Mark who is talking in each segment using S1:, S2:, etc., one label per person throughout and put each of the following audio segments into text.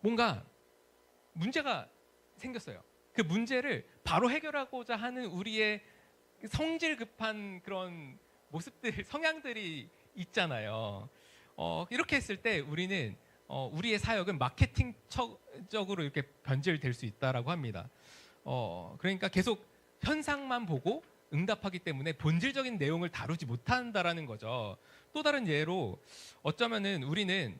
S1: 뭔가 문제가 생겼어요. 그 문제를 바로 해결하고자 하는 우리의 성질 급한 그런 모습들, 성향들이 있잖아요. 이렇게 했을 때 우리는 우리의 사역은 마케팅적으로 이렇게 변질될 수 있다라고 합니다. 그러니까 계속 현상만 보고 응답하기 때문에 본질적인 내용을 다루지 못한다라는 거죠. 또 다른 예로 어쩌면은 우리는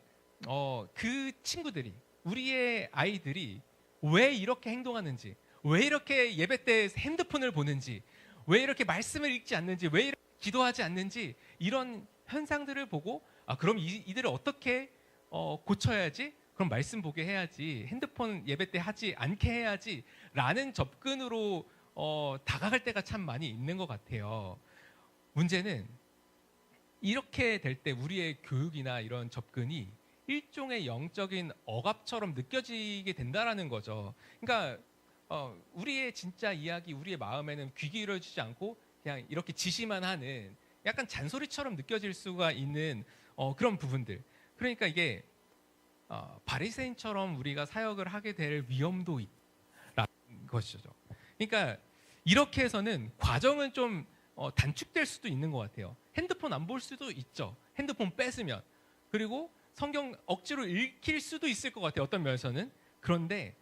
S1: 그 친구들이, 우리의 아이들이 왜 이렇게 행동하는지, 왜 이렇게 예배 때 핸드폰을 보는지, 왜 이렇게 말씀을 읽지 않는지, 왜 이렇게 기도하지 않는지, 이런 현상들을 보고 그럼 이들을 어떻게 고쳐야지? 그럼 말씀 보게 해야지, 핸드폰 예배 때 하지 않게 해야지 라는 접근으로 다가갈 때가 참 많이 있는 것 같아요. 문제는 이렇게 될 때 우리의 교육이나 이런 접근이 일종의 영적인 억압처럼 느껴지게 된다라는 거죠. 그러니까 우리의 진짜 이야기, 우리의 마음에는 귀 기울여지지 않고 그냥 이렇게 지시만 하는 약간 잔소리처럼 느껴질 수가 있는 그런 부분들. 그러니까 이게 바리새인처럼 우리가 사역을 하게 될 위험도 있다는 것이죠. 그러니까 이렇게 해서는 과정은 좀 단축될 수도 있는 것 같아요. 핸드폰 안 볼 수도 있죠. 핸드폰 뺏으면. 그리고 성경 억지로 읽힐 수도 있을 것 같아요. 어떤 면에서는. 그런데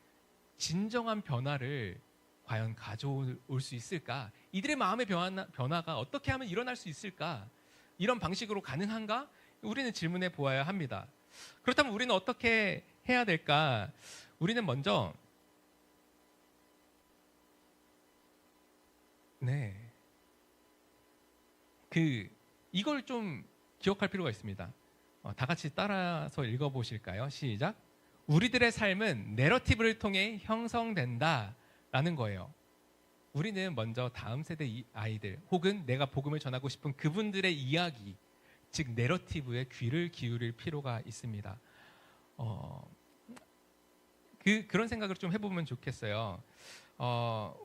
S1: 진정한 변화를 과연 가져올 수 있을까? 이들의 마음의 변화가 어떻게 하면 일어날 수 있을까? 이런 방식으로 가능한가? 우리는 질문해 보아야 합니다. 그렇다면 우리는 어떻게 해야 될까? 우리는 먼저 이걸 좀 기억할 필요가 있습니다. 다 같이 따라서 읽어보실까요? 시작. 우리들의 삶은 내러티브를 통해 형성된다라는 거예요. 우리는 먼저 다음 세대 아이들 혹은 내가 복음을 전하고 싶은 그분들의 이야기, 즉 내러티브에 귀를 기울일 필요가 있습니다. 그런 생각을 좀 해보면 좋겠어요.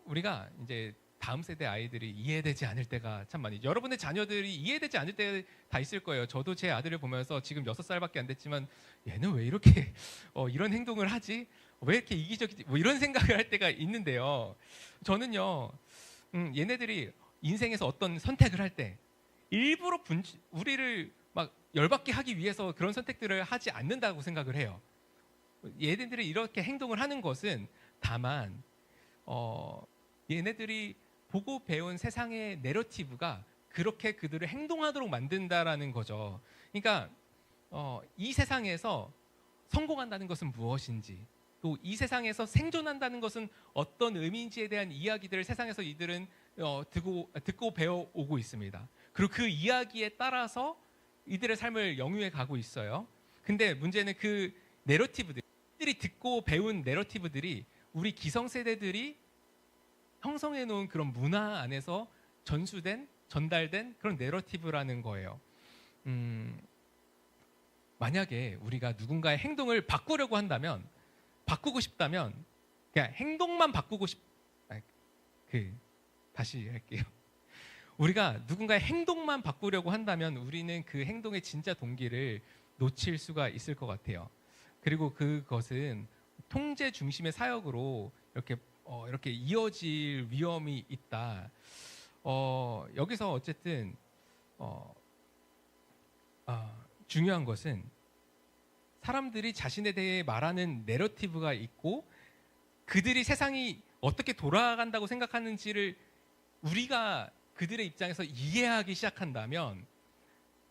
S1: 우리가 이제 다음 세대 아이들이 이해되지 않을 때가 참 많이, 여러분의 자녀들이 이해되지 않을 때 다 있을 거예요. 저도 제 아들을 보면서 지금 6살밖에 안 됐지만 얘는 왜 이렇게 이런 행동을 하지? 왜 이렇게 이기적이지? 뭐 이런 생각을 할 때가 있는데요. 저는요, 얘네들이 인생에서 어떤 선택을 할 때 일부러 우리를 막 열받게 하기 위해서 그런 선택들을 하지 않는다고 생각을 해요. 얘네들이 이렇게 행동을 하는 것은 다만 얘네들이 보고 배운 세상의 내러티브가 그렇게 그들을 행동하도록 만든다라는 거죠. 그러니까 이 세상에서 성공한다는 것은 무엇인지, 또 이 세상에서 생존한다는 것은 어떤 의미인지에 대한 이야기들을 세상에서 이들은 듣고 배워오고 있습니다. 그리고 그 이야기에 따라서 이들의 삶을 영위해 가고 있어요. 근데 문제는 그 이들이 듣고 배운 내러티브들이 우리 기성세대들이 형성해 놓은 그런 문화 안에서 전달된 그런 내러티브라는 거예요. 만약에 우리가 누군가의 행동을 바꾸려고 한다면, 바꾸고 싶다면 그냥 행동만 바꾸고 다시 할게요. 우리가 누군가의 행동만 바꾸려고 한다면 우리는 그 행동의 진짜 동기를 놓칠 수가 있을 것 같아요. 그리고 그것은 통제 중심의 사역으로 이렇게 이어질 위험이 있다. 여기서 어쨌든 중요한 것은 사람들이 자신에 대해 말하는 내러티브가 있고 그들이 세상이 어떻게 돌아간다고 생각하는지를 우리가 그들의 입장에서 이해하기 시작한다면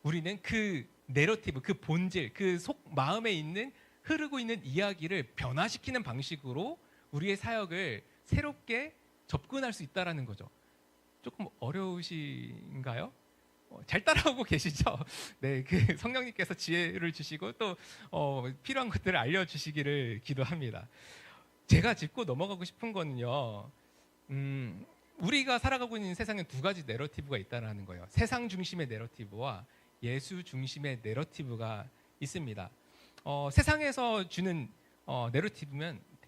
S1: 우리는 그 내러티브, 그 본질, 그 마음에 있는 흐르고 있는 이야기를 변화시키는 방식으로 우리의 사역을 새롭게 접근할 수 있다는 거죠. 조금 어려우신가요? 잘 따라오고 계시죠? 네, 그 성령님께서 지혜를 주시고 또 필요한 것들을 알려주시기를 기도합니다. 제가 짚고 넘어가고 싶은 거는요, 우리가 살아가고 있는 세상에 두 가지 내러티브가 있다는 거예요. 세상 중심의 내러티브와 예수 중심의 내러티브가 있습니다. 세상에서 주는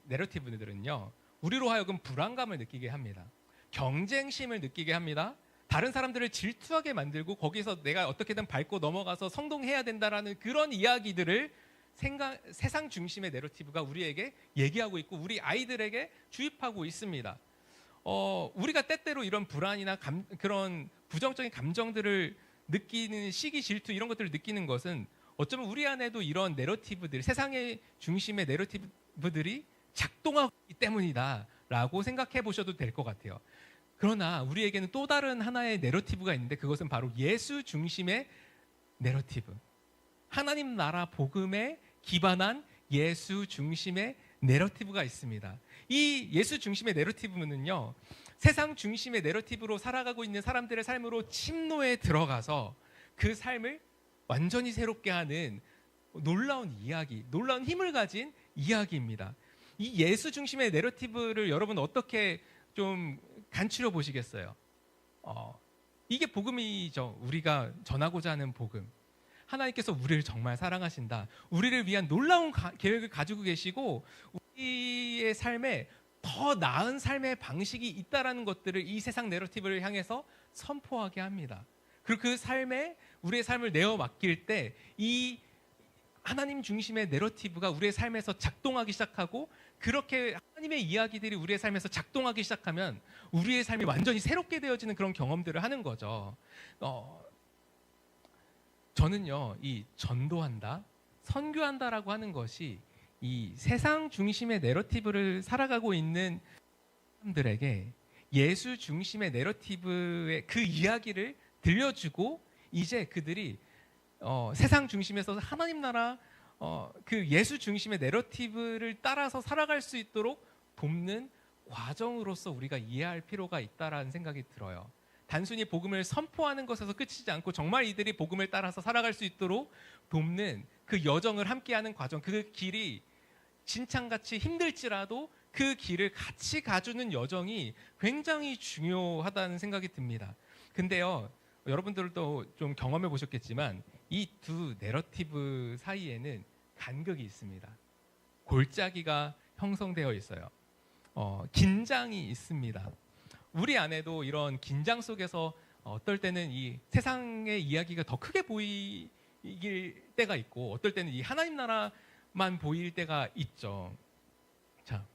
S1: 내러티브들은요, 우리로 하여금 불안감을 느끼게 합니다. 경쟁심을 느끼게 합니다. 다른 사람들을 질투하게 만들고 거기서 내가 어떻게든 밟고 넘어가서 성공해야 된다라는 그런 이야기들을 세상 중심의 내러티브가 우리에게 얘기하고 있고 우리 아이들에게 주입하고 있습니다. 우리가 때때로 이런 불안이나 그런 부정적인 감정들을 느끼는 시기, 질투 이런 것들을 느끼는 것은 어쩌면 우리 안에도 이런 내러티브들, 세상의 중심의 내러티브들이 작동하고 있기 때문이다라고 생각해 보셔도 될 것 같아요. 그러나 우리에게는 또 다른 하나의 내러티브가 있는데 그것은 바로 예수 중심의 내러티브. 하나님 나라 복음에 기반한 예수 중심의 내러티브가 있습니다. 이 예수 중심의 내러티브는요, 세상 중심의 내러티브로 살아가고 있는 사람들의 삶으로 침노에 들어가서 그 삶을 완전히 새롭게 하는 놀라운 이야기, 놀라운 힘을 가진 이야기입니다. 이 예수 중심의 내러티브를 여러분 어떻게 좀 간추려 보시겠어요? 이게 복음이죠. 우리가 전하고자 하는 복음. 하나님께서 우리를 정말 사랑하신다. 우리를 위한 놀라운 계획을 가지고 계시고 우리의 삶에 더 나은 삶의 방식이 있다라는 것들을 이 세상 내러티브를 향해서 선포하게 합니다. 그리고 그 삶에 우리의 삶을 내어 맡길 때 이 하나님 중심의 내러티브가 우리의 삶에서 작동하기 시작하고 그렇게 하나님의 이야기들이 우리의 삶에서 작동하기 시작하면 우리의 삶이 완전히 새롭게 되어지는 그런 경험들을 하는 거죠. 저는요, 이 전도한다, 선교한다라고 하는 것이 이 세상 중심의 내러티브를 살아가고 있는 사람들에게 예수 중심의 내러티브의 그 이야기를 들려주고 이제 그들이 세상 중심에서 하나님 나라 그 예수 중심의 내러티브를 따라서 살아갈 수 있도록 돕는 과정으로서 우리가 이해할 필요가 있다라는 생각이 들어요. 단순히 복음을 선포하는 것에서 끝이지 않고 정말 이들이 복음을 따라서 살아갈 수 있도록 돕는 그 여정을 함께하는 과정, 그 길이 진창같이 힘들지라도 그 길을 같이 가주는 여정이 굉장히 중요하다는 생각이 듭니다. 근데요, 여러분들도 좀 경험해 보셨겠지만 이 두 내러티브 사이에는 간극이 있습니다. 골짜기가 형성되어 있어요. 긴장이 있습니다. 우리 안에도 이런 긴장 속에서 어떨 때는 이 세상의 이야기가 더 크게 보일 때가 있고 어떨 때는 이 하나님 나라만 보일 때가 있죠. 자,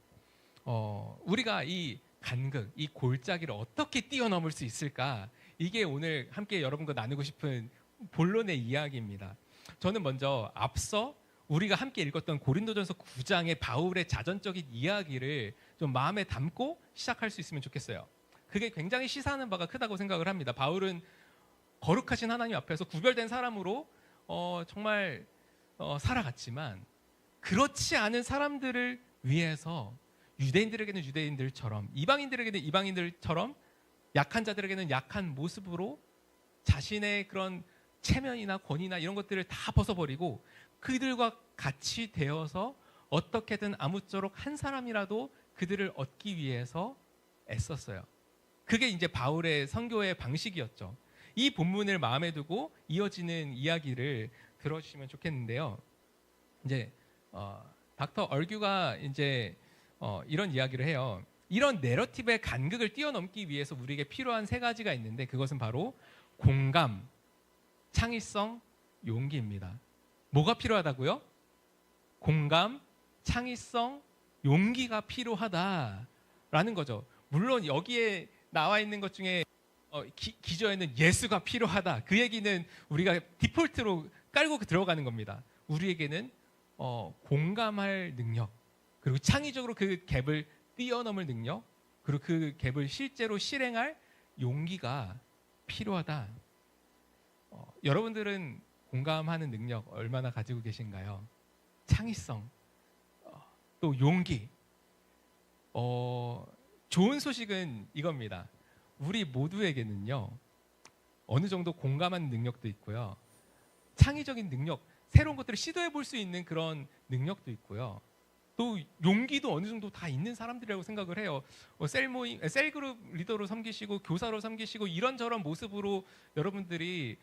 S1: 우리가 이 간극, 이 골짜기를 어떻게 뛰어넘을 수 있을까? 이게 오늘 함께 여러분과 나누고 싶은 본론의 이야기입니다. 저는 먼저 앞서 우리가 함께 읽었던 고린도전서 9장의 바울의 자전적인 이야기를 좀 마음에 담고 시작할 수 있으면 좋겠어요. 그게 굉장히 시사하는 바가 크다고 생각을 합니다. 바울은 거룩하신 하나님 앞에서 구별된 사람으로 정말 살아갔지만 그렇지 않은 사람들을 위해서 유대인들에게는 유대인들처럼 이방인들에게는 이방인들처럼 약한 자들에게는 약한 모습으로 자신의 그런 체면이나 권위나 이런 것들을 다 벗어버리고 그들과 같이 되어서 어떻게든 아무쪼록 한 사람이라도 그들을 얻기 위해서 애썼어요. 그게 이제 바울의 선교의 방식이었죠. 이 본문을 마음에 두고 이어지는 이야기를 들어주시면 좋겠는데요. 이제 닥터 얼규가 이제 이런 이야기를 해요. 이런 내러티브의 간극을 뛰어넘기 위해서 우리에게 필요한 세 가지가 있는데 그것은 바로 공감, 창의성, 용기입니다. 뭐가 필요하다고요? 공감, 창의성, 용기가 필요하다라는 거죠. 물론 여기에 나와 있는 것 중에 기저에는 예수가 필요하다. 그 얘기는 우리가 디폴트로 깔고 들어가는 겁니다. 우리에게는 공감할 능력, 그리고 창의적으로 그 갭을 뛰어넘을 능력, 그리고 그 갭을 실제로 실행할 용기가 필요하다. 여러분들은 공감하는 능력 얼마나 가지고 계신가요? 창의성, 또 용기. 좋은 소식은 이겁니다. 우리 모두에게는요, 어느 정도 공감하는 능력도 있고요, 창의적인 능력, 새로운 것들을 시도해 볼 수 있는 그런 능력도 있고요, 또 용기도 어느 정도 다 있는 사람들이라고 생각을 해요. 셀그룹 리더로 섬기시고 교사로 섬기시고 이런저런 모습으로 여러분들이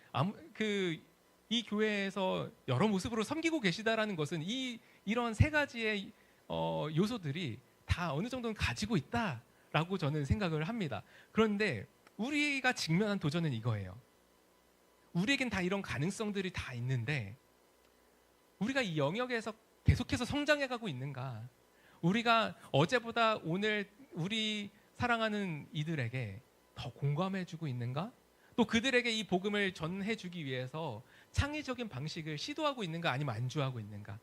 S1: 이 교회에서 여러 모습으로 섬기고 계시다라는 것은 이런 세 가지의 요소들이 다 어느 정도는 가지고 있다라고 저는 생각을 합니다. 그런데 우리가 직면한 도전은 이거예요. 우리에겐 다 이런 가능성들이 다 있는데 우리가 이 영역에서 계속해서 성장해가고 있는가? 우리가 어제보다 오늘 우리 사랑하는 이들에게 더 공감해주고 있는가? 또 그들에게 이 복음을 전해주기 위해서 창의적인 방식을 시도하고 있는가? 아니면 안주하고 있는가?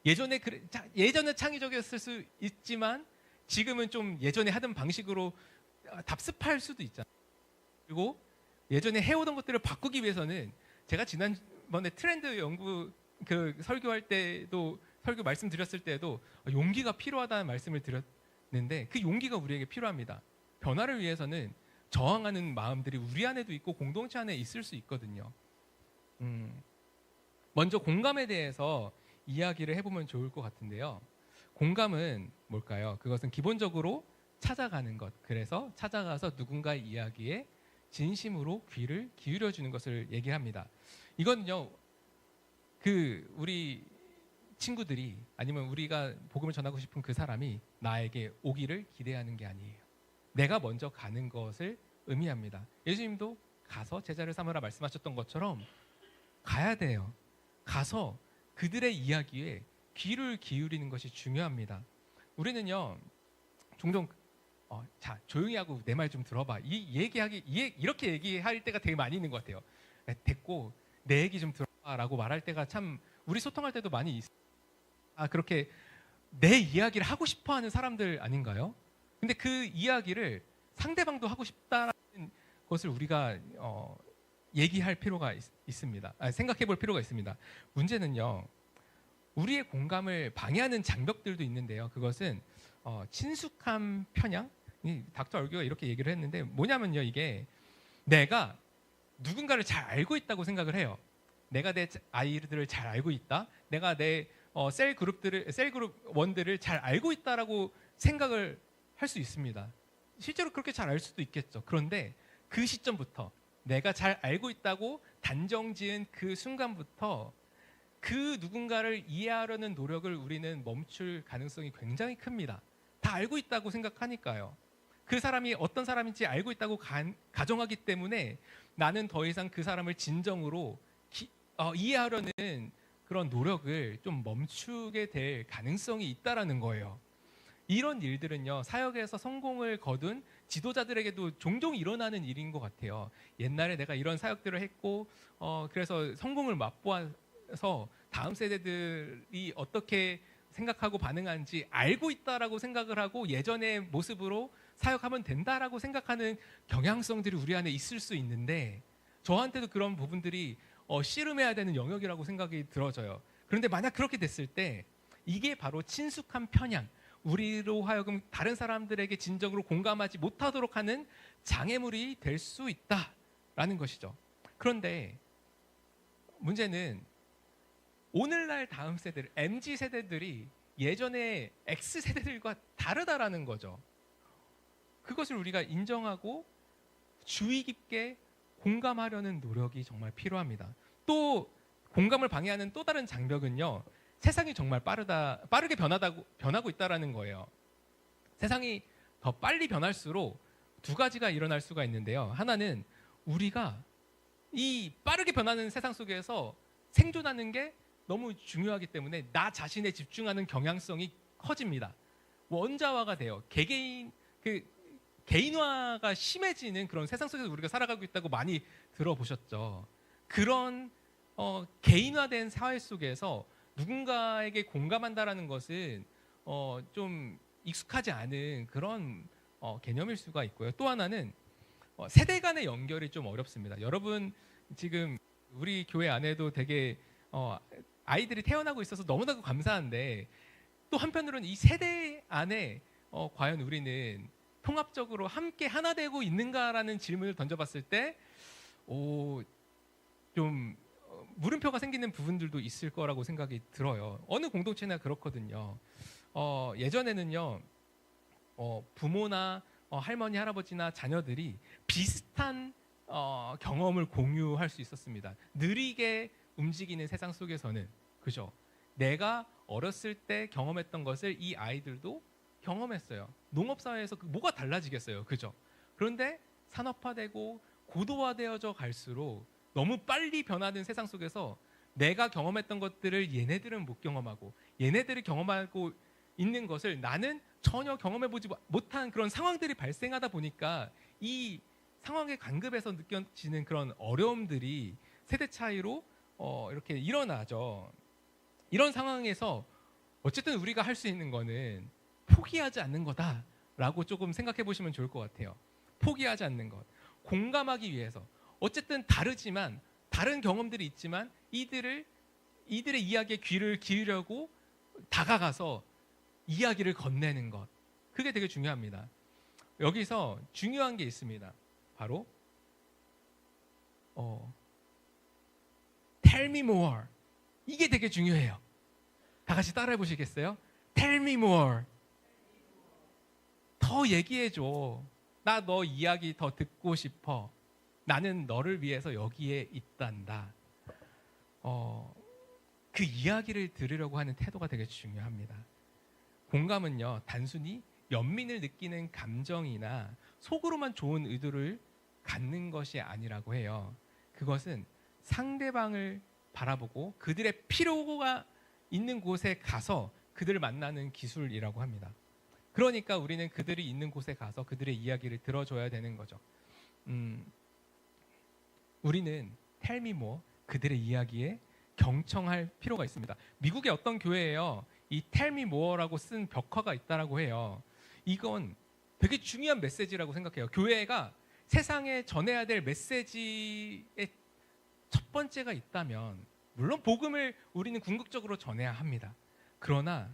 S1: 예전에 창의적이었을 수 있지만 지금은 좀 예전에 하던 방식으로 답습할 수도 있잖아요. 그리고 예전에 해오던 것들을 바꾸기 위해서는 제가 지난번에 트렌드 연구 설교할 때도 설교 말씀드렸을 때도 용기가 필요하다는 말씀을 드렸는데 그 용기가 우리에게 필요합니다. 변화를 위해서는 저항하는 마음들이 우리 안에도 있고 공동체 안에 있을 수 있거든요. 먼저 공감에 대해서 이야기를 해보면 좋을 것 같은데요. 공감은 뭘까요? 그것은 기본적으로 찾아가는 것. 그래서 찾아가서 누군가의 이야기에 진심으로 귀를 기울여 주는 것을 얘기합니다. 이건요, 우리 친구들이 아니면 우리가 복음을 전하고 싶은 그 사람이 나에게 오기를 기대하는 게 아니에요. 내가 먼저 가는 것을 의미합니다. 예수님도 가서 제자를 삼으라 말씀하셨던 것처럼 가야 돼요. 가서 그들의 이야기에 귀를 기울이는 것이 중요합니다. 우리는요, 종종 자, 조용히 하고 내 말 좀 들어봐. 이렇게 얘기할 때가 되게 많이 있는 것 같아요. 됐고 내 얘기 좀 들어봐라고 말할 때가 참 우리 소통할 때도 많이 있어요. 그렇게 내 이야기를 하고 싶어하는 사람들 아닌가요? 근데 그 이야기를 상대방도 하고 싶다라는 것을 우리가 얘기할 필요가 있습니다. 생각해 볼 필요가 있습니다. 문제는요, 우리의 공감을 방해하는 장벽들도 있는데요. 그것은 친숙한 편향? 닥터 얼교가 이렇게 얘기를 했는데 뭐냐면요, 이게 내가 누군가를 잘 알고 있다고 생각을 해요. 내가 내 아이들을 잘 알고 있다. 내가 내 셀그룹 원들을 잘 알고 있다라고 생각을 할 수 있습니다. 실제로 그렇게 잘 알 수도 있겠죠. 그런데 그 시점부터 내가 잘 알고 있다고 단정지은 그 순간부터 그 누군가를 이해하려는 노력을 우리는 멈출 가능성이 굉장히 큽니다. 다 알고 있다고 생각하니까요. 그 사람이 어떤 사람인지 알고 있다고 가정하기 때문에 나는 더 이상 그 사람을 진정으로 이해하려는 그런 노력을 좀 멈추게 될 가능성이 있다라는 거예요. 이런 일들은요, 사역에서 성공을 거둔 지도자들에게도 종종 일어나는 일인 것 같아요. 옛날에 내가 이런 사역들을 했고 그래서 성공을 맛보아서 다음 세대들이 어떻게 생각하고 반응하는지 알고 있다라고 생각을 하고 예전의 모습으로 사역하면 된다라고 생각하는 경향성들이 우리 안에 있을 수 있는데 저한테도 그런 부분들이 씨름해야 되는 영역이라고 생각이 들어져요. 그런데 만약 그렇게 됐을 때 이게 바로 친숙한 편향, 우리로 하여금 다른 사람들에게 진정으로 공감하지 못하도록 하는 장애물이 될 수 있다라는 것이죠. 그런데 문제는 오늘날 다음 세대들, MZ 세대들이 예전의 X 세대들과 다르다라는 거죠. 그것을 우리가 인정하고 주의 깊게 공감하려는 노력이 정말 필요합니다. 또 공감을 방해하는 또 다른 장벽은요, 세상이 정말 빠르게 변하고 있다라는 거예요. 세상이 더 빨리 변할수록 두 가지가 일어날 수가 있는데요. 하나는 우리가 이 빠르게 변하는 세상 속에서 생존하는 게 너무 중요하기 때문에 나 자신에 집중하는 경향성이 커집니다. 원자화가 돼요. 개인화가 심해지는 그런 세상 속에서 우리가 살아가고 있다고 많이 들어보셨죠. 그런 개인화된 사회 속에서 누군가에게 공감한다라는 것은 좀 익숙하지 않은 그런 개념일 수가 있고요. 또 하나는 세대 간의 연결이 좀 어렵습니다. 여러분 지금 우리 교회 안에도 되게 아이들이 태어나고 있어서 너무나도 감사한데 또 한편으로는 이 세대 안에 과연 우리는 통합적으로 함께 하나 되고 있는가라는 질문을 던져봤을 때 좀 물음표가 생기는 부분들도 있을 거라고 생각이 들어요. 어느 공동체나 그렇거든요. 예전에는요, 부모나 할머니, 할아버지나 자녀들이 비슷한 경험을 공유할 수 있었습니다. 느리게 움직이는 세상 속에서는, 그죠? 내가 어렸을 때 경험했던 것을 이 아이들도 경험했어요. 농업사회에서 뭐가 달라지겠어요, 그죠? 그런데 산업화되고 고도화되어져 갈수록 너무 빨리 변하는 세상 속에서 내가 경험했던 것들을 얘네들은 못 경험하고 얘네들이 경험하고 있는 것을 나는 전혀 경험해보지 못한 그런 상황들이 발생하다 보니까 이 상황의 간급에서 느껴지는 그런 어려움들이 세대 차이로 이렇게 일어나죠. 이런 상황에서 어쨌든 우리가 할 수 있는 거는 포기하지 않는 거다라고 조금 생각해 보시면 좋을 것 같아요. 포기하지 않는 것. 공감하기 위해서. 어쨌든 다르지만 다른 경험들이 있지만 이들의 이야기에 귀를 기울이려고 다가가서 이야기를 건네는 것. 그게 되게 중요합니다. 여기서 중요한 게 있습니다. 바로 Tell me more. 이게 되게 중요해요. 다 같이 따라해 보시겠어요? Tell me more. 더 얘기해줘. 나 너 이야기 더 듣고 싶어. 나는 너를 위해서 여기에 있단다. 그 이야기를 들으려고 하는 태도가 되게 중요합니다. 공감은요, 단순히 연민을 느끼는 감정이나 속으로만 좋은 의도를 갖는 것이 아니라고 해요. 그것은 상대방을 바라보고 그들의 필요가 있는 곳에 가서 그들을 만나는 기술이라고 합니다. 그러니까 우리는 그들이 있는 곳에 가서 그들의 이야기를 들어줘야 되는 거죠. 우리는 Tell me more, 그들의 이야기에 경청할 필요가 있습니다. 미국의 어떤 교회에요, 이 Tell me more라고 쓴 벽화가 있다라고 해요. 이건 되게 중요한 메시지라고 생각해요. 교회가 세상에 전해야 될 메시지의 첫 번째가 있다면, 물론 복음을 우리는 궁극적으로 전해야 합니다. 그러나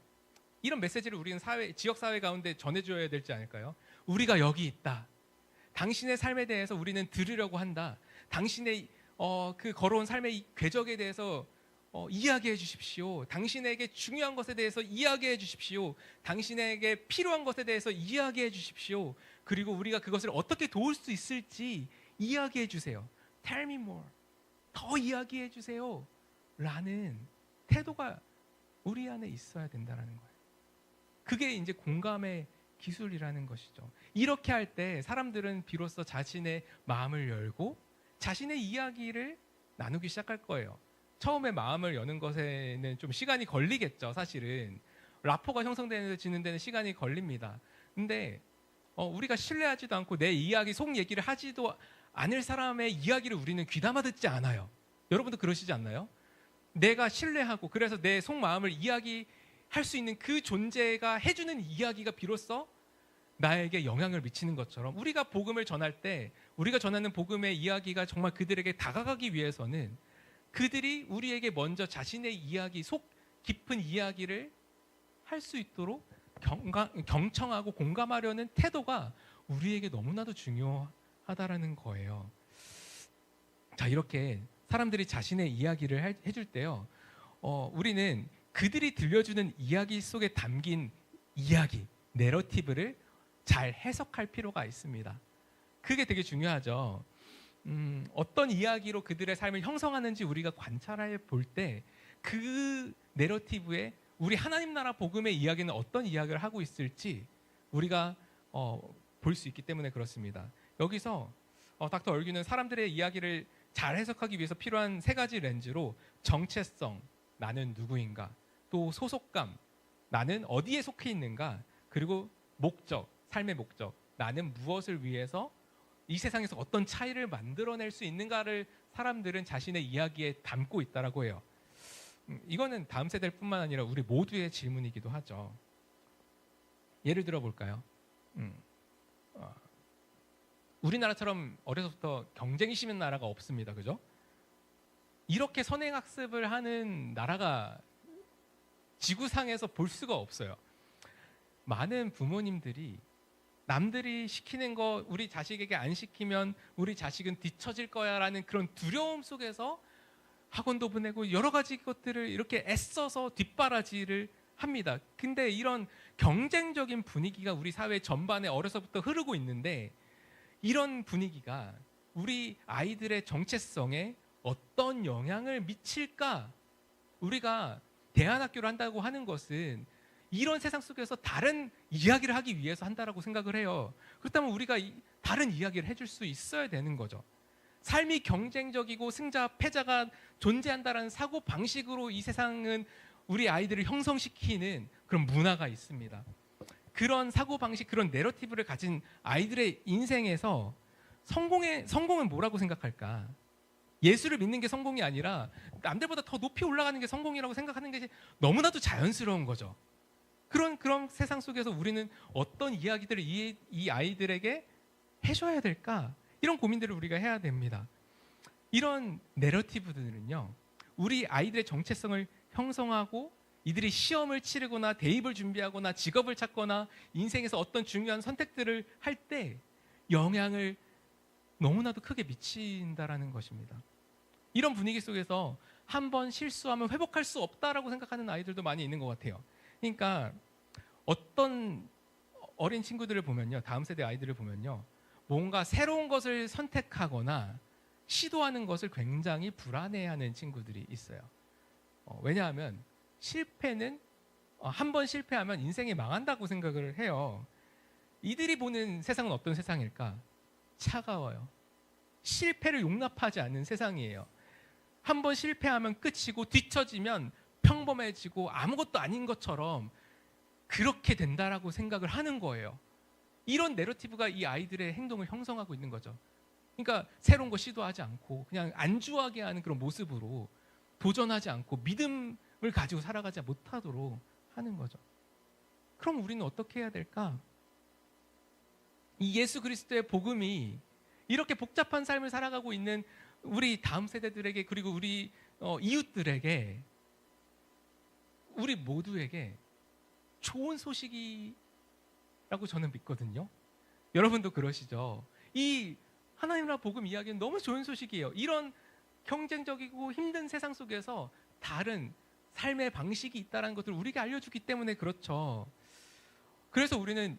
S1: 이런 메시지를 우리는 지역사회 가운데 전해줘야 되지 않을까요? 우리가 여기 있다. 당신의 삶에 대해서 우리는 들으려고 한다. 당신의 그 걸어온 삶의 궤적에 대해서 이야기해 주십시오. 당신에게 중요한 것에 대해서 이야기해 주십시오. 당신에게 필요한 것에 대해서 이야기해 주십시오. 그리고 우리가 그것을 어떻게 도울 수 있을지 이야기해 주세요. Tell me more. 더 이야기해 주세요. 라는 태도가 우리 안에 있어야 된다는 거예요. 그게 이제 공감의 기술이라는 것이죠. 이렇게 할 때 사람들은 비로소 자신의 마음을 열고 자신의 이야기를 나누기 시작할 거예요. 처음에 마음을 여는 것에는 좀 시간이 걸리겠죠. 사실은 라포가 형성되는 데는 시간이 걸립니다. 근데 우리가 신뢰하지도 않고 내 이야기, 속 얘기를 하지도 않을 사람의 이야기를 우리는 귀담아 듣지 않아요. 여러분도 그러시지 않나요? 내가 신뢰하고 그래서 내 속마음을 이야기할 수 있는 그 존재가 해주는 이야기가 비로소 나에게 영향을 미치는 것처럼, 우리가 복음을 전할 때 우리가 전하는 복음의 이야기가 정말 그들에게 다가가기 위해서는 그들이 우리에게 먼저 자신의 이야기, 속 깊은 이야기를 할 수 있도록 경청하고 공감하려는 태도가 우리에게 너무나도 중요하다라는 거예요. 자, 이렇게 사람들이 자신의 이야기를 해줄 때요, 우리는 그들이 들려주는 이야기 속에 담긴 이야기, 내러티브를 잘 해석할 필요가 있습니다. 그게 되게 중요하죠. 어떤 이야기로 그들의 삶을 형성하는지 우리가 관찰해 볼 때 그 내러티브에 우리 하나님 나라 복음의 이야기는 어떤 이야기를 하고 있을지 우리가 볼 수 있기 때문에 그렇습니다. 여기서 닥터 얼규는 사람들의 이야기를 잘 해석하기 위해서 필요한 세 가지 렌즈로 정체성, 나는 누구인가, 또 소속감, 나는 어디에 속해 있는가, 그리고 목적, 삶의 목적, 나는 무엇을 위해서 이 세상에서 어떤 차이를 만들어낼 수 있는가를 사람들은 자신의 이야기에 담고 있다라고 해요. 이거는 다음 세대뿐만 아니라 우리 모두의 질문이기도 하죠. 예를 들어 볼까요? 우리나라처럼 어려서부터 경쟁이 심한 나라가 없습니다. 그죠? 이렇게 선행학습을 하는 나라가 지구상에서 볼 수가 없어요. 많은 부모님들이 남들이 시키는 거 우리 자식에게 안 시키면 우리 자식은 뒤처질 거야 라는 그런 두려움 속에서 학원도 보내고 여러 가지 것들을 이렇게 애써서 뒷바라지를 합니다. 근데 이런 경쟁적인 분위기가 우리 사회 전반에 어려서부터 흐르고 있는데, 이런 분위기가 우리 아이들의 정체성에 어떤 영향을 미칠까? 우리가 대안학교를 한다고 하는 것은 이런 세상 속에서 다른 이야기를 하기 위해서 한다라고 생각을 해요. 그렇다면 우리가 다른 이야기를 해줄 수 있어야 되는 거죠. 삶이 경쟁적이고 승자, 패자가 존재한다라는 사고 방식으로 이 세상은 우리 아이들을 형성시키는 그런 문화가 있습니다. 그런 사고 방식, 그런 내러티브를 가진 아이들의 인생에서 성공은 뭐라고 생각할까? 예수를 믿는 게 성공이 아니라 남들보다 더 높이 올라가는 게 성공이라고 생각하는 것이 너무나도 자연스러운 거죠. 그런 세상 속에서 우리는 어떤 이야기들을 이 아이들에게 해줘야 될까? 이런 고민들을 우리가 해야 됩니다. 이런 내러티브들은요, 우리 아이들의 정체성을 형성하고 이들이 시험을 치르거나 대입을 준비하거나 직업을 찾거나 인생에서 어떤 중요한 선택들을 할 때 영향을 너무나도 크게 미친다라는 것입니다. 이런 분위기 속에서 한 번 실수하면 회복할 수 없다라고 생각하는 아이들도 많이 있는 것 같아요. 그러니까 어떤 어린 친구들을 보면요, 다음 세대 아이들을 보면요, 뭔가 새로운 것을 선택하거나 시도하는 것을 굉장히 불안해하는 친구들이 있어요. 왜냐하면 실패는 한 번 실패하면 인생이 망한다고 생각을 해요. 이들이 보는 세상은 어떤 세상일까? 차가워요. 실패를 용납하지 않는 세상이에요. 한 번 실패하면 끝이고 뒤처지면 평범해지고 아무것도 아닌 것처럼 그렇게 된다라고 생각을 하는 거예요. 이런 내러티브가 이 아이들의 행동을 형성하고 있는 거죠. 그러니까 새로운 거 시도하지 않고 그냥 안주하게 하는 그런 모습으로 도전하지 않고 믿음을 가지고 살아가지 못하도록 하는 거죠. 그럼 우리는 어떻게 해야 될까? 이 예수 그리스도의 복음이 이렇게 복잡한 삶을 살아가고 있는 우리 다음 세대들에게, 그리고 우리 이웃들에게, 우리 모두에게 좋은 소식이라고 저는 믿거든요. 여러분도 그러시죠? 이 하나님 나라 복음 이야기는 너무 좋은 소식이에요. 이런 경쟁적이고 힘든 세상 속에서 다른 삶의 방식이 있다는 것을 우리에게 알려주기 때문에 그렇죠. 그래서 우리는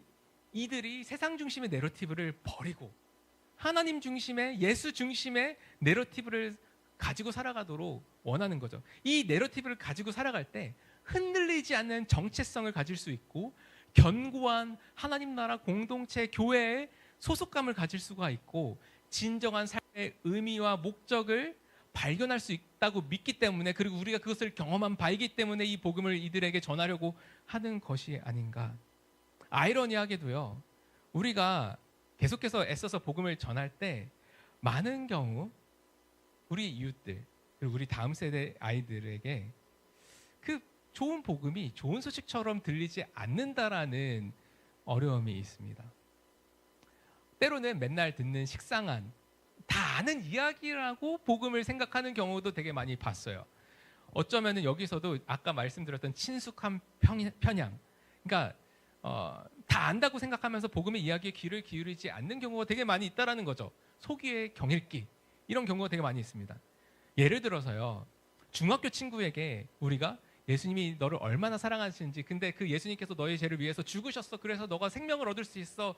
S1: 이들이 세상 중심의 내러티브를 버리고 하나님 중심의, 예수 중심의 내러티브를 가지고 살아가도록 원하는 거죠. 이 내러티브를 가지고 살아갈 때 흔들리지 않는 정체성을 가질 수 있고 견고한 하나님 나라 공동체, 교회의 소속감을 가질 수가 있고 진정한 삶의 의미와 목적을 발견할 수 있다고 믿기 때문에, 그리고 우리가 그것을 경험한 바이기 때문에 이 복음을 이들에게 전하려고 하는 것이 아닌가. 아이러니하게도요, 우리가 계속해서 애써서 복음을 전할 때 많은 경우 우리 이웃들, 그리고 우리 다음 세대 아이들에게 그 좋은 복음이 좋은 소식처럼 들리지 않는다라는 어려움이 있습니다. 때로는 맨날 듣는 식상한, 다 아는 이야기라고 복음을 생각하는 경우도 되게 많이 봤어요. 어쩌면은 여기서도 아까 말씀드렸던 친숙한 편향, 그러니까 다 안다고 생각하면서 복음의 이야기에 귀를 기울이지 않는 경우가 되게 많이 있다라는 거죠. 소기의 경읽기, 이런 경우가 되게 많이 있습니다. 예를 들어서요, 중학교 친구에게 우리가 예수님이 너를 얼마나 사랑하시는지, 근데 그 예수님께서 너의 죄를 위해서 죽으셨어, 그래서 너가 생명을 얻을 수 있어,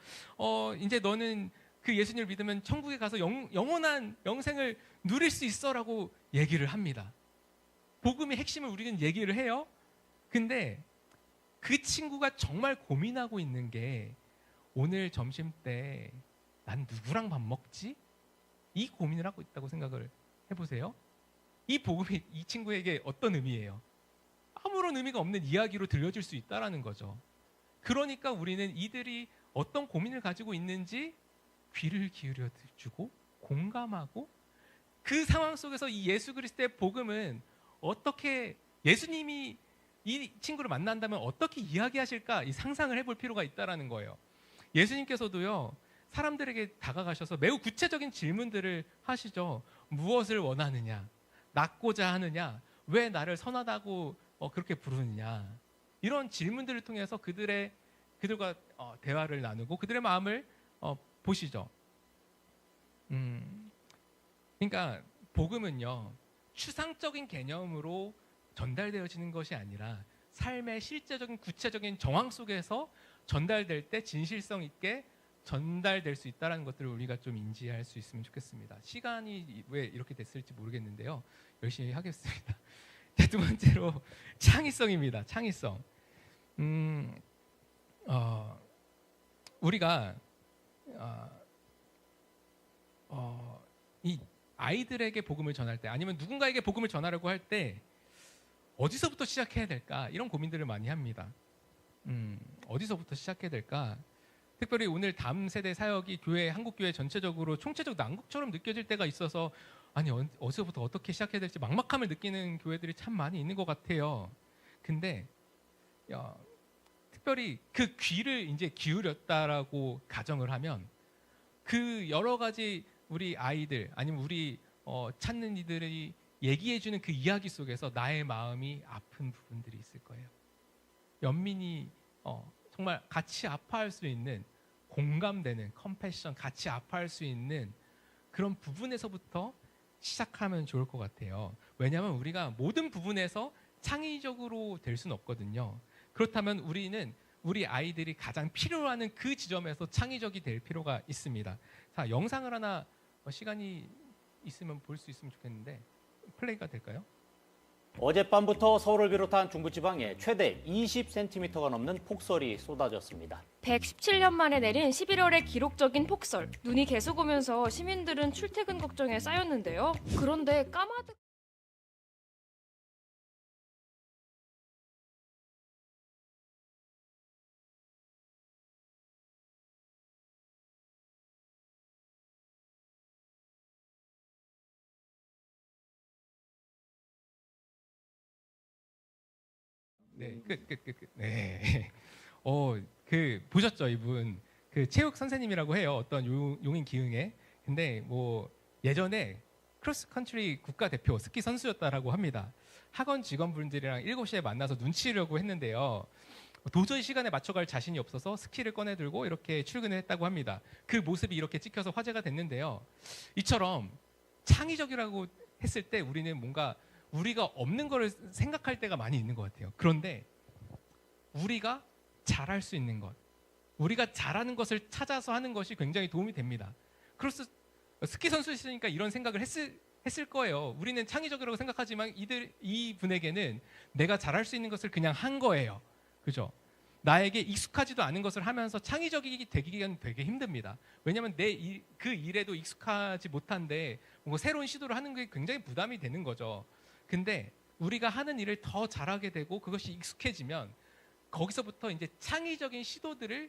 S1: 이제 너는 그 예수님을 믿으면 천국에 가서 영원한 영생을 누릴 수 있어라고 얘기를 합니다. 복음의 핵심을 우리는 얘기를 해요. 근데 그 친구가 정말 고민하고 있는 게 오늘 점심 때 난 누구랑 밥 먹지? 이 고민을 하고 있다고 생각을 해보세요. 이 복음이 이 친구에게 어떤 의미예요? 아무런 의미가 없는 이야기로 들려줄 수 있다는 거죠. 그러니까 우리는 이들이 어떤 고민을 가지고 있는지 귀를 기울여 주고 공감하고, 그 상황 속에서 이 예수 그리스도의 복음은 어떻게, 예수님이 이 친구를 만난다면 어떻게 이야기하실까, 이 상상을 해볼 필요가 있다는 거예요. 예수님께서도요, 사람들에게 다가가셔서 매우 구체적인 질문들을 하시죠. 무엇을 원하느냐? 낳고자 하느냐? 왜 나를 선하다고 그렇게 부르느냐? 이런 질문들을 통해서 그들과 대화를 나누고 그들의 마음을 보시죠. 그러니까 복음은요, 추상적인 개념으로 전달되어지는 것이 아니라 삶의 실제적인 구체적인 정황 속에서 전달될 때 진실성 있게 전달될 수 있다는 것들을 우리가 좀 인지할 수 있으면 좋겠습니다. 시간이 왜 이렇게 됐을지 모르겠는데요, 열심히 하겠습니다. 자, 두 번째로 창의성입니다. 창의성. 우리가 이 아이들에게 복음을 전할 때 아니면 누군가에게 복음을 전하려고 할 때 어디서부터 시작해야 될까? 이런 고민들을 많이 합니다. 어디서부터 시작해야 될까? 특별히 오늘 다음 세대 사역이 교회, 한국교회 전체적으로 총체적 난국처럼 느껴질 때가 있어서 아니 어디서부터 어떻게 시작해야 될지 막막함을 느끼는 교회들이 참 많이 있는 것 같아요. 근데 특별히 그 귀를 이제 기울였다라고 가정을 하면 그 여러 가지 우리 아이들 아니면 우리 찾는 이들이 얘기해주는 그 이야기 속에서 나의 마음이 아픈 부분들이 있을 거예요. 연민이 정말 같이 아파할 수 있는 공감되는 컴패션, 같이 아파할 수 있는 그런 부분에서부터 시작하면 좋을 것 같아요. 왜냐하면 우리가 모든 부분에서 창의적으로 될 수는 없거든요. 그렇다면 우리는 우리 아이들이 가장 필요로 하는 그 지점에서 창의적이 될 필요가 있습니다. 자, 영상을 하나 시간이 있으면 볼 수 있으면 좋겠는데 플레이가 될까요?
S2: 어젯밤부터 서울을 비롯한 중부지방에 최대 20cm가 넘는 폭설이 쏟아졌습니다.
S3: 117년 만에 내린 11월의 기록적인 폭설. 눈이 계속 오면서 시민들은 출퇴근 걱정에 쌓였는데요. 그런데 까마득
S1: 네, 끝. 네. 보셨죠, 이분? 그 체육 선생님이라고 해요. 어떤 용인 기흥에. 근데 뭐 예전에 크로스 컨트리 국가대표 스키 선수였다라고 합니다. 학원 직원분들이랑 7시에 만나서 눈치려고 했는데요. 도저히 시간에 맞춰갈 자신이 없어서 스키를 꺼내 들고 이렇게 출근을 했다고 합니다. 그 모습이 이렇게 찍혀서 화제가 됐는데요. 이처럼 창의적이라고 했을 때 우리는 뭔가 우리가 없는 거를 생각할 때가 많이 있는 것 같아요. 그런데 우리가 잘할 수 있는 것, 우리가 잘하는 것을 찾아서 하는 것이 굉장히 도움이 됩니다. 크로스 스키 선수였으니까 이런 생각을 했을 거예요. 우리는 창의적이라고 생각하지만 이분에게는 내가 잘할 수 있는 것을 그냥 한 거예요. 그죠? 나에게 익숙하지도 않은 것을 하면서 창의적이 되기는 되게 힘듭니다. 왜냐하면 그 일에도 익숙하지 못한데 뭔가 새로운 시도를 하는 게 굉장히 부담이 되는 거죠. 근데 우리가 하는 일을 더 잘하게 되고 그것이 익숙해지면 거기서부터 이제 창의적인 시도들을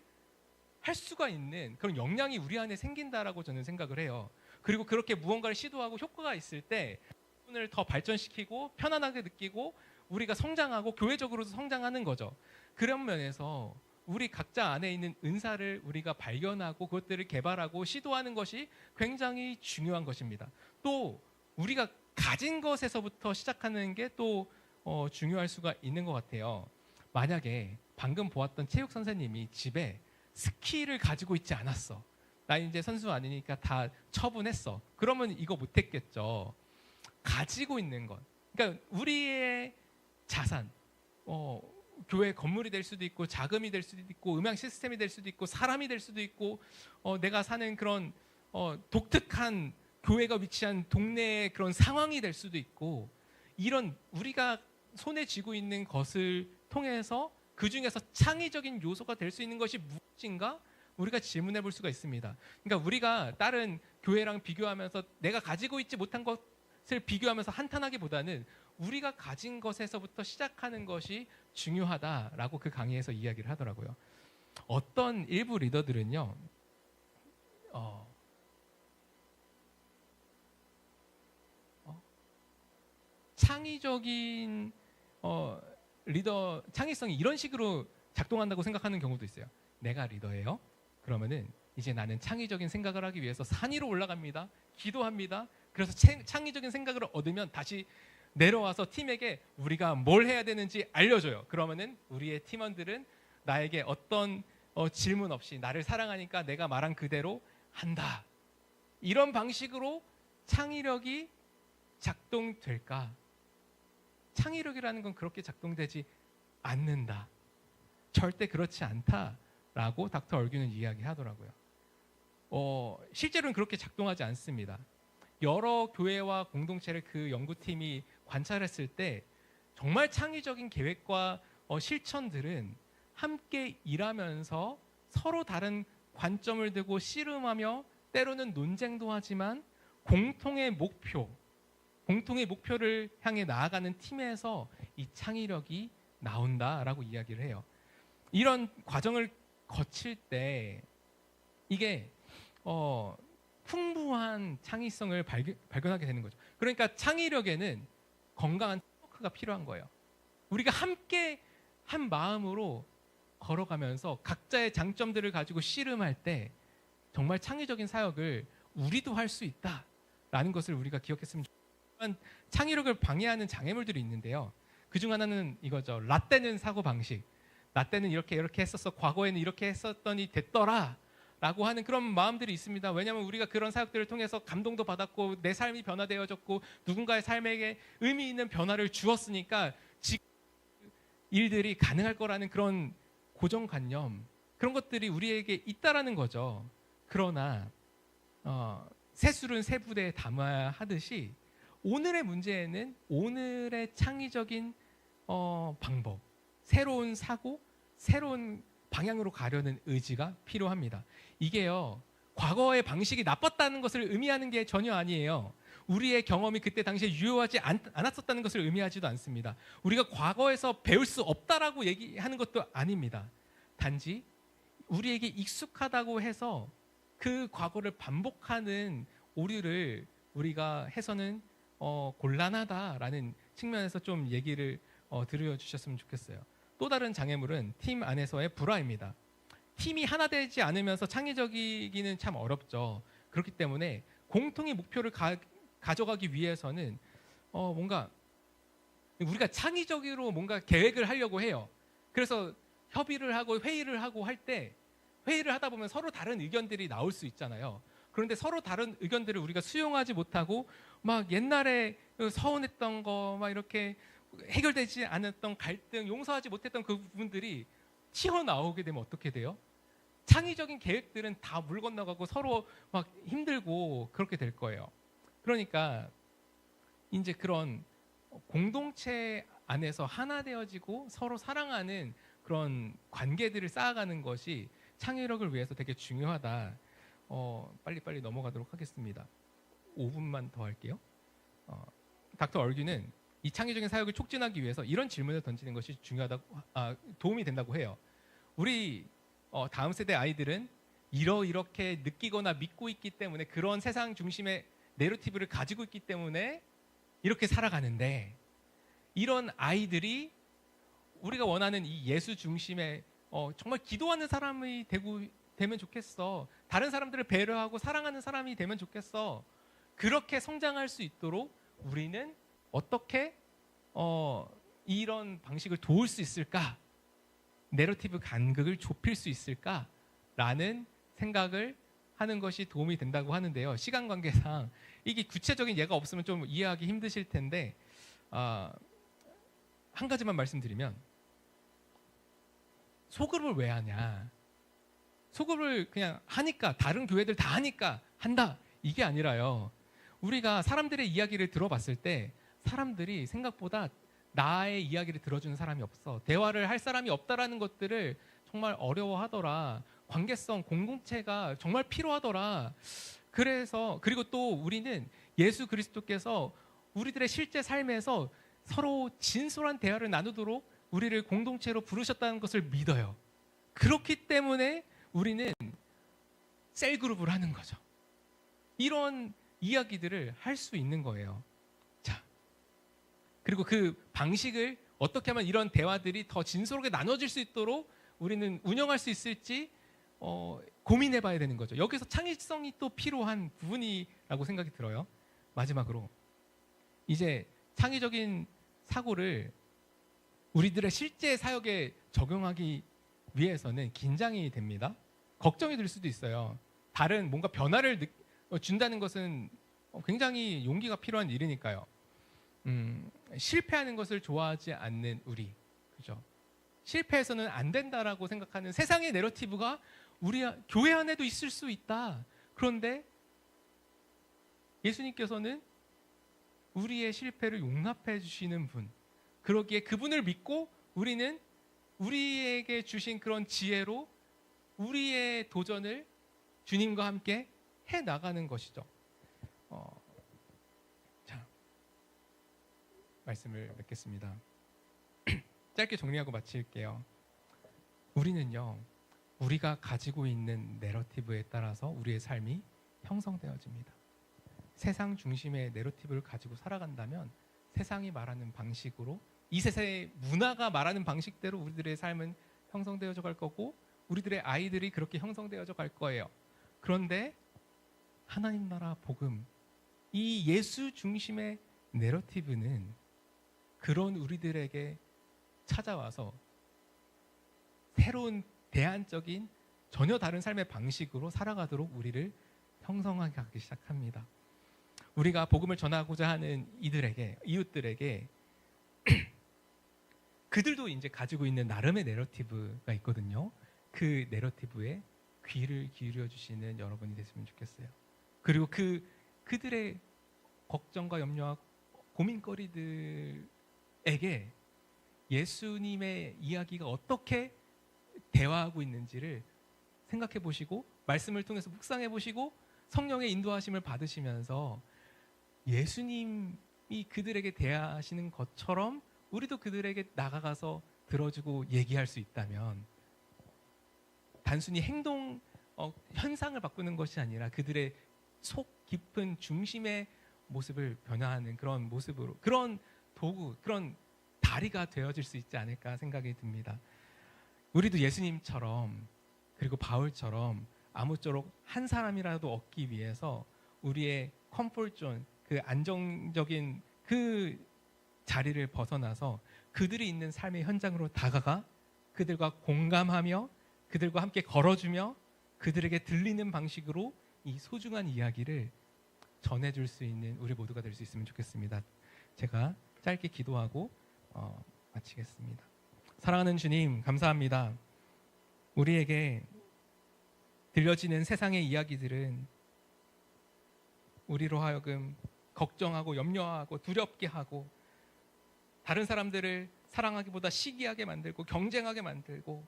S1: 할 수가 있는 그런 역량이 우리 안에 생긴다라고 저는 생각을 해요. 그리고 그렇게 무언가를 시도하고 효과가 있을 때 부분을 더 발전시키고 편안하게 느끼고 우리가 성장하고 교회적으로도 성장하는 거죠. 그런 면에서 우리 각자 안에 있는 은사를 우리가 발견하고 그것들을 개발하고 시도하는 것이 굉장히 중요한 것입니다. 또 우리가 가진 것에서부터 시작하는 게 또 중요할 수가 있는 것 같아요. 만약에 방금 보았던 체육 선생님이 집에 스키를 가지고 있지 않았어. 나 이제 선수 아니니까 다 처분했어. 그러면 이거 못했겠죠. 가지고 있는 것. 그러니까 우리의 자산, 교회 건물이 될 수도 있고 자금이 될 수도 있고 음향 시스템이 될 수도 있고 사람이 될 수도 있고 내가 사는 그런 독특한 교회가 위치한 동네의 그런 상황이 될 수도 있고 이런 우리가 손에 쥐고 있는 것을 통해서 그 중에서 창의적인 요소가 될 수 있는 것이 무엇인가 우리가 질문해 볼 수가 있습니다. 그러니까 우리가 다른 교회랑 비교하면서 내가 가지고 있지 못한 것을 비교하면서 한탄하기보다는 우리가 가진 것에서부터 시작하는 것이 중요하다라고 그 강의에서 이야기를 하더라고요. 어떤 일부 리더들은요. 창의적인 리더 창의성이 이런 식으로 작동한다고 생각하는 경우도 있어요. 내가 리더예요. 그러면은 이제 나는 창의적인 생각을 하기 위해서 산 위로 올라갑니다. 기도합니다. 그래서 창의적인 생각을 얻으면 다시 내려와서 팀에게 우리가 뭘 해야 되는지 알려줘요. 그러면은 우리의 팀원들은 나에게 어떤 질문 없이 나를 사랑하니까 내가 말한 그대로 한다. 이런 방식으로 창의력이 작동될까? 창의력이라는 건 그렇게 작동되지 않는다. 절대 그렇지 않다라고 닥터 얼균은 이야기하더라고요. 실제로는 그렇게 작동하지 않습니다. 여러 교회와 공동체를 그 연구팀이 관찰했을 때 정말 창의적인 계획과 실천들은 함께 일하면서 서로 다른 관점을 두고 씨름하며 때로는 논쟁도 하지만 공통의 목표를 향해 나아가는 팀에서 이 창의력이 나온다라고 이야기를 해요. 이런 과정을 거칠 때 이게 풍부한 창의성을 발견하게 되는 거죠. 그러니까 창의력에는 건강한 팀워크가 필요한 거예요. 우리가 함께 한 마음으로 걸어가면서 각자의 장점들을 가지고 씨름할 때 정말 창의적인 사역을 우리도 할 수 있다라는 것을 우리가 기억했으면 좋겠습니다. 창의력을 방해하는 장애물들이 있는데요. 그중 하나는 이거죠. 라떼는 사고방식. 라떼는 이렇게 했었어. 과거에는 이렇게 했었더니 됐더라. 라고 하는 그런 마음들이 있습니다. 왜냐하면 우리가 그런 사역들을 통해서 감동도 받았고 내 삶이 변화되어졌고 누군가의 삶에게 의미 있는 변화를 주었으니까 지금 일들이 가능할 거라는 그런 고정관념, 그런 것들이 우리에게 있다라는 거죠. 그러나 새술은 새 부대에 담아야 하듯이 오늘의 문제에는 오늘의 창의적인 방법, 새로운 사고, 새로운 방향으로 가려는 의지가 필요합니다. 이게요, 과거의 방식이 나빴다는 것을 의미하는 게 전혀 아니에요. 우리의 경험이 그때 당시에 유효하지 않았었다는 것을 의미하지도 않습니다. 우리가 과거에서 배울 수 없다라고 얘기하는 것도 아닙니다. 단지 우리에게 익숙하다고 해서 그 과거를 반복하는 오류를 우리가 해서는 곤란하다라는 측면에서 좀 얘기를 들려주셨으면 좋겠어요. 또 다른 장애물은 팀 안에서의 불화입니다. 팀이 하나 되지 않으면서 창의적이기는 참 어렵죠. 그렇기 때문에 공통의 목표를 가져가기 위해서는 뭔가 우리가 창의적으로 뭔가 계획을 하려고 해요. 그래서 협의를 하고 회의를 하고 할 때 회의를 하다 보면 서로 다른 의견들이 나올 수 있잖아요. 그런데 서로 다른 의견들을 우리가 수용하지 못하고 막 옛날에 서운했던 거 막 이렇게 해결되지 않았던 갈등, 용서하지 못했던 그 부분들이 튀어나오게 되면 어떻게 돼요? 창의적인 계획들은 다 물 건너가고 서로 막 힘들고 그렇게 될 거예요. 그러니까 이제 그런 공동체 안에서 하나 되어지고 서로 사랑하는 그런 관계들을 쌓아가는 것이 창의력을 위해서 되게 중요하다. 빨리빨리 넘어가도록 하겠습니다. 5분만 더 할게요. 닥터 얼규는 이 창의적인 사역을 촉진하기 위해서 이런 질문을 던지는 것이 도움이 된다고 해요. 우리 다음 세대 아이들은 이렇게 느끼거나 믿고 있기 때문에 그런 세상 중심의 내러티브를 가지고 있기 때문에 이렇게 살아가는데, 이런 아이들이 우리가 원하는 이 예수 중심의 정말 기도하는 사람이 되면 좋겠어. 다른 사람들을 배려하고 사랑하는 사람이 되면 좋겠어. 그렇게 성장할 수 있도록 우리는 어떻게 이런 방식을 도울 수 있을까? 내러티브 간극을 좁힐 수 있을까? 라는 생각을 하는 것이 도움이 된다고 하는데요. 시간 관계상 이게 구체적인 예가 없으면 좀 이해하기 힘드실 텐데 한 가지만 말씀드리면, 소그룹을 왜 하냐? 소그룹을 그냥 하니까, 다른 교회들 다 하니까 한다, 이게 아니라요. 우리가 사람들의 이야기를 들어봤을 때 사람들이 생각보다 나의 이야기를 들어주는 사람이 없어, 대화를 할 사람이 없다라는 것들을 정말 어려워하더라. 관계성, 공동체가 정말 필요하더라. 그리고 또 우리는 예수 그리스도께서 우리들의 실제 삶에서 서로 진솔한 대화를 나누도록 우리를 공동체로 부르셨다는 것을 믿어요. 그렇기 때문에 우리는 셀그룹을 하는 거죠. 이런 이야기들을 할 수 있는 거예요. 자, 그리고 그 방식을 어떻게 하면 이런 대화들이 더 진솔하게 나눠질 수 있도록 우리는 운영할 수 있을지 고민해 봐야 되는 거죠. 여기서 창의성이 또 필요한 부분이라고 생각이 들어요. 마지막으로 이제 창의적인 사고를 우리들의 실제 사역에 적용하기 위해서는 긴장이 됩니다. 걱정이 들 수도 있어요. 다른 뭔가 변화를 준다는 것은 굉장히 용기가 필요한 일이니까요. 실패하는 것을 좋아하지 않는 우리, 그죠? 실패해서는 안 된다라고 생각하는 세상의 내러티브가 우리 교회 안에도 있을 수 있다. 그런데 예수님께서는 우리의 실패를 용납해 주시는 분, 그러기에 그분을 믿고 우리는 우리에게 주신 그런 지혜로 우리의 도전을 주님과 함께 해 나가는 것이죠. 자, 말씀을 맺겠습니다. 짧게 정리하고 마칠게요. 우리는요, 우리가 가지고 있는 내러티브에 따라서 우리의 삶이 형성되어집니다. 세상 중심의 내러티브를 가지고 살아간다면 세상이 말하는 방식으로, 이 세상의 문화가 말하는 방식대로 우리들의 삶은 형성되어져 갈 거고 우리들의 아이들이 그렇게 형성되어져 갈 거예요. 그런데 하나님 나라 복음, 이 예수 중심의 내러티브는 그런 우리들에게 찾아와서 새로운 대안적인 전혀 다른 삶의 방식으로 살아가도록 우리를 형성하기 시작합니다. 우리가 복음을 전하고자 하는 이들에게, 이웃들에게 그들도 이제 가지고 있는 나름의 내러티브가 있거든요. 그 내러티브에 귀를 기울여 주시는 여러분이 됐으면 좋겠어요. 그리고 그들의 걱정과 염려와 고민거리들에게 예수님의 이야기가 어떻게 대화하고 있는지를 생각해 보시고 말씀을 통해서 묵상해 보시고 성령의 인도하심을 받으시면서 예수님이 그들에게 대하시는 것처럼 우리도 그들에게 나가가서 들어주고 얘기할 수 있다면 단순히 행동 현상을 바꾸는 것이 아니라 그들의 속 깊은 중심의 모습을 변화하는 그런 모습으로, 그런 도구, 그런 다리가 되어질 수 있지 않을까 생각이 듭니다. 우리도 예수님처럼 그리고 바울처럼 아무쪼록 한 사람이라도 얻기 위해서 우리의 컴포트존, 그 안정적인 그 자리를 벗어나서 그들이 있는 삶의 현장으로 다가가 그들과 공감하며 그들과 함께 걸어주며 그들에게 들리는 방식으로 이 소중한 이야기를 전해줄 수 있는 우리 모두가 될 수 있으면 좋겠습니다. 제가 짧게 기도하고 마치겠습니다. 사랑하는 주님, 감사합니다. 우리에게 들려지는 세상의 이야기들은 우리로 하여금 걱정하고 염려하고 두렵게 하고 다른 사람들을 사랑하기보다 시기하게 만들고 경쟁하게 만들고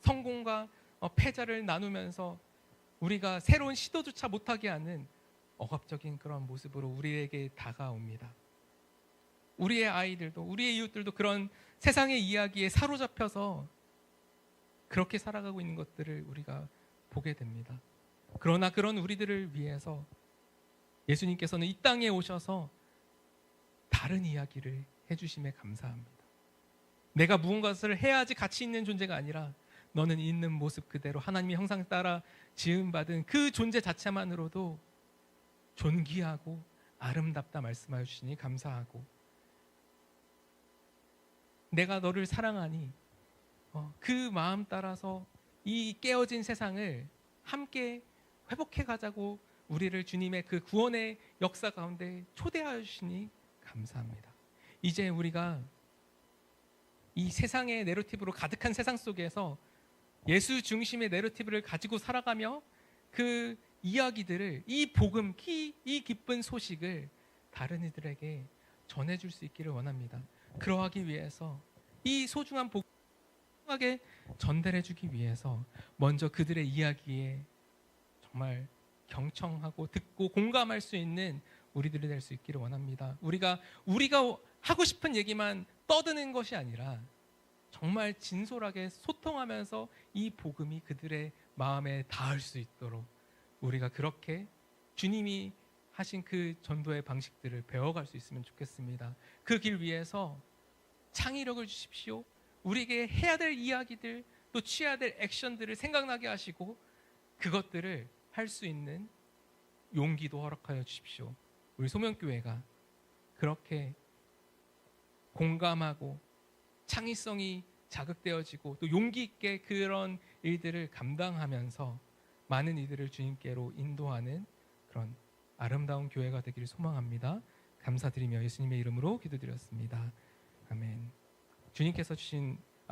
S1: 성공과 패자를 나누면서 우리가 새로운 시도조차 못하게 하는 억압적인 그런 모습으로 우리에게 다가옵니다. 우리의 아이들도 우리의 이웃들도 그런 세상의 이야기에 사로잡혀서 그렇게 살아가고 있는 것들을 우리가 보게 됩니다. 그러나 그런 우리들을 위해서 예수님께서는 이 땅에 오셔서 다른 이야기를 해주심에 감사합니다. 내가 무언가를 해야지 가치 있는 존재가 아니라 너는 있는 모습 그대로 하나님의 형상 따라 지음받은 그 존재 자체만으로도 존귀하고 아름답다 말씀하여 주시니 감사하고 내가 너를 사랑하니 그 마음 따라서 이 깨어진 세상을 함께 회복해 가자고 우리를 주님의 그 구원의 역사 가운데 초대하여 주시니 감사합니다. 이제 우리가 이 세상의 내러티브로 가득한 세상 속에서 예수 중심의 내러티브를 가지고 살아가며 그 이야기들을, 이 복음, 이 기쁜 소식을 다른 이들에게 전해줄 수 있기를 원합니다. 그러하기 위해서 이 소중한 복음하게 전달해주기 위해서 먼저 그들의 이야기에 정말 경청하고 듣고 공감할 수 있는 우리들이 될 수 있기를 원합니다. 우리가 하고 싶은 얘기만 떠드는 것이 아니라 정말 진솔하게 소통하면서 이 복음이 그들의 마음에 닿을 수 있도록 우리가 그렇게 주님이 하신 그 전도의 방식들을 배워갈 수 있으면 좋겠습니다. 그 길 위해서 창의력을 주십시오. 우리에게 해야 될 이야기들 또 취해야 될 액션들을 생각나게 하시고 그것들을 할 수 있는 용기도 허락하여 주십시오. 우리 소명교회가 그렇게 공감하고 창의성이 자극되어지고 또 용기 있게 그런 일들을 감당하면서 많은 이들을 주님께로 인도하는 그런 아름다운 교회가 되기를 소망합니다. 감사드리며 예수님의 이름으로 기도드렸습니다. 아멘. 주님께서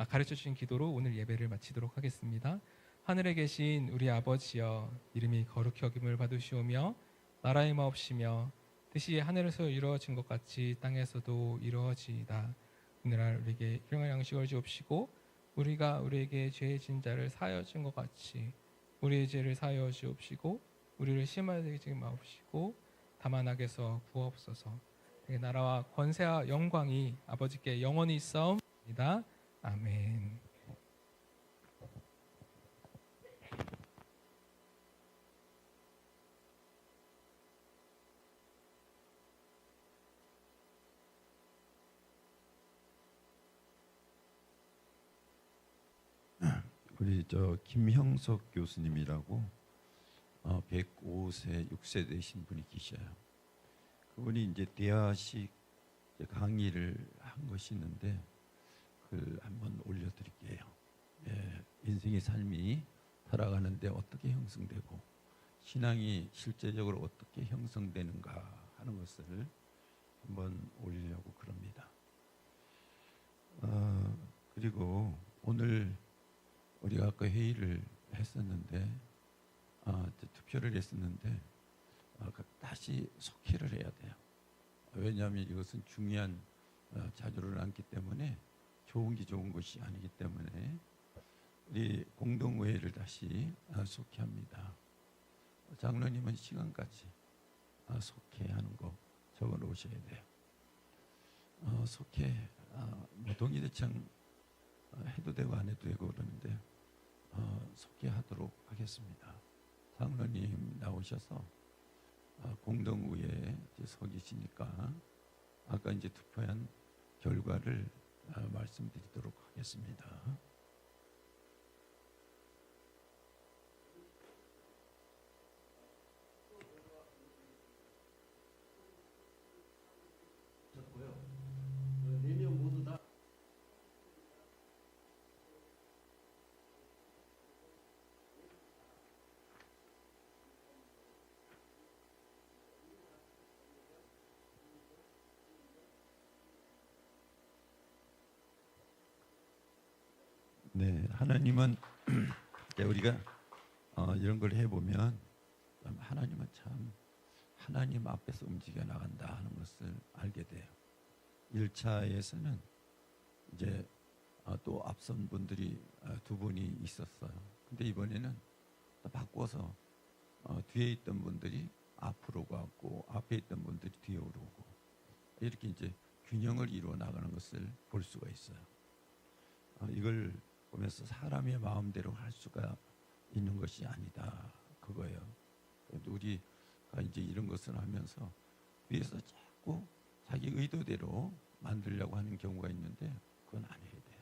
S1: 가르쳐 주신 기도로 오늘 예배를 마치도록 하겠습니다. 하늘에 계신 우리 아버지여, 이름이 거룩히 여김을 받으시오며 나라의 마옵시며 뜻이 하늘에서 이루어진 것 같이 땅에서도 이루어지이다. 오늘날 우리에게 일용할 양식을 주옵시고 우리가 우리에게 죄의 진 자를 사하여 준 것 같이 우리의 죄를 사하여 주옵시고 우리를 시험하게 하지 마옵시고 다만 악에서 구하옵소서. 그 나라와 권세와 영광이 아버지께 영원히 있사옵나이다. 아멘.
S4: 우리 김형석 교수님이라고 105세 6세 되신 분이 계셔요. 그분이 이제 대화식 강의를 한 것이 있는데 그걸 한번 올려드릴게요. 인생의 삶이 살아가는데 어떻게 형성되고 신앙이 실제적으로 어떻게 형성되는가 하는 것을 한번 올리려고 그럽니다. 그리고 오늘 우리가 아까 회의를 했었는데 투표를 했었는데 다시 속회를 해야 돼요. 왜냐하면 이것은 중요한 자료를 안기 때문에 좋은 게 좋은 것이 아니기 때문에 우리 공동회의를 다시 속회합니다. 장로님은 시간까지 속회하는 거 적어 놓으셔야 돼요. 속회 동의대청 해도 되고 안 해도 되고 그러는데 속회하도록 하겠습니다. 장로님 나오셔서 공동의회에 서 계시니까 아까 이제 투표한 결과를 말씀드리도록 하겠습니다. 네, 하나님은 우리가 이런 걸 해보면 하나님은 참 하나님 앞에서 움직여 나간다 하는 것을 알게 돼요. 1차에서는 이제 또 앞선 분들이 두 분이 있었어요. 근데 이번에는 또 바꿔서 뒤에 있던 분들이 앞으로 가고 앞에 있던 분들이 뒤에 오르고 이렇게 이제 균형을 이루어 나가는 것을 볼 수가 있어요. 이걸 보면서 사람의 마음대로 할 수가 있는 것이 아니다 그거예요. 우리가 이제 이런 것을 하면서 위에서 자꾸 자기 의도대로 만들려고 하는 경우가 있는데 그건 아니어야 돼요.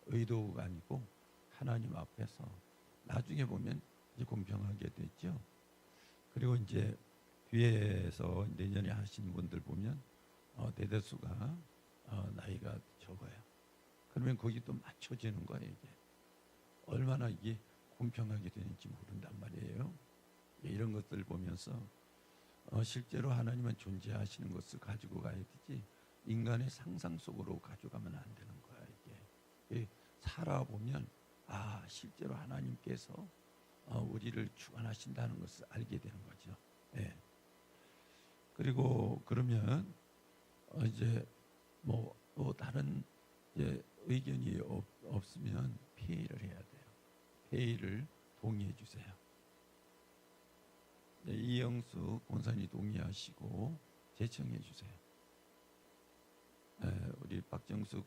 S4: 의도가 아니고 하나님 앞에서 나중에 보면 이제 공평하게 되죠. 그리고 이제 뒤에서 내년에 하신 분들 보면 대다수가 나이가 적어요. 그러면 거기 또 맞춰지는 거예요. 이게 얼마나 이게 공평하게 되는지 모른단 말이에요. 이런 것들을 보면서 실제로 하나님은 존재하시는 것을 가지고 가야 되지 인간의 상상 속으로 가져가면 안 되는 거야. 이게 살아보면 실제로 하나님께서 우리를 주관하신다는 것을 알게 되는 거죠. 예. 그리고 그러면 이제 뭐 또 다른 이제 의견이 없으면 회의를 해야 돼요. 회의를 동의해 주세요. 네, 이영수 권사님 동의하시고 제청해 주세요. 우리 박정숙